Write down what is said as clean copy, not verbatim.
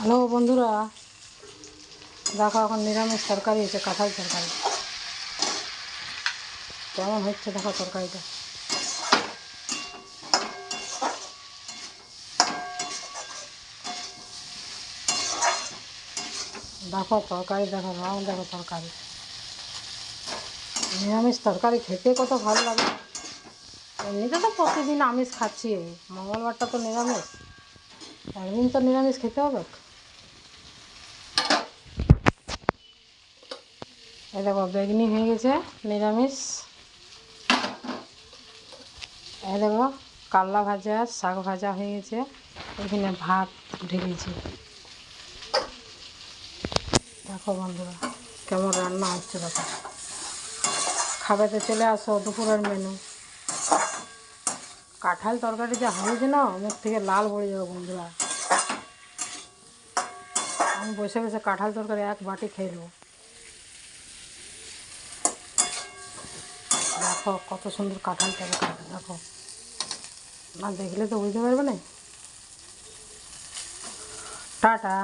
Hello বন্ধুরা, দেখো এখন নিরামিষ তরকারি হচ্ছে, কাঁঠাল তরকারি। কেমন হচ্ছে দেখো তরকারিটা। দেখো তরকারি, দেখো রং, দেখো তরকারি। নিরামিষ তরকারি খেতে কত ভালো লাগে। এমনিতে তো প্রতিদিন আমিষ খাচ্ছি, মঙ্গলবারটা তো নিরামিষ, একদিন তো নিরামিষ খেতে হবে। এই দেখো বেগনি হয়ে গেছে নিরামিষ। এই দেখো কালনা ভাজা, শাক ভাজা হয়ে গেছে, এখানে ভাত ঢেলেছি। দেখো বন্ধুরা কেমন রান্না হচ্ছে, দেখো। খাবে তো চলে আসো, দুপুরের মেনু। কাঁঠাল তরকারি যা হয়েছে না, মুখ থেকে লাল পড়ে যাবে বন্ধুরা। আমি বসে বসে কাঁঠাল তরকারি এক বাটি খেয়ে নেবো। দেখো কত সুন্দর কাঁঠাল তরকারি, দেখো। না দেখলে তো বুঝতে পারবে না। টাটা।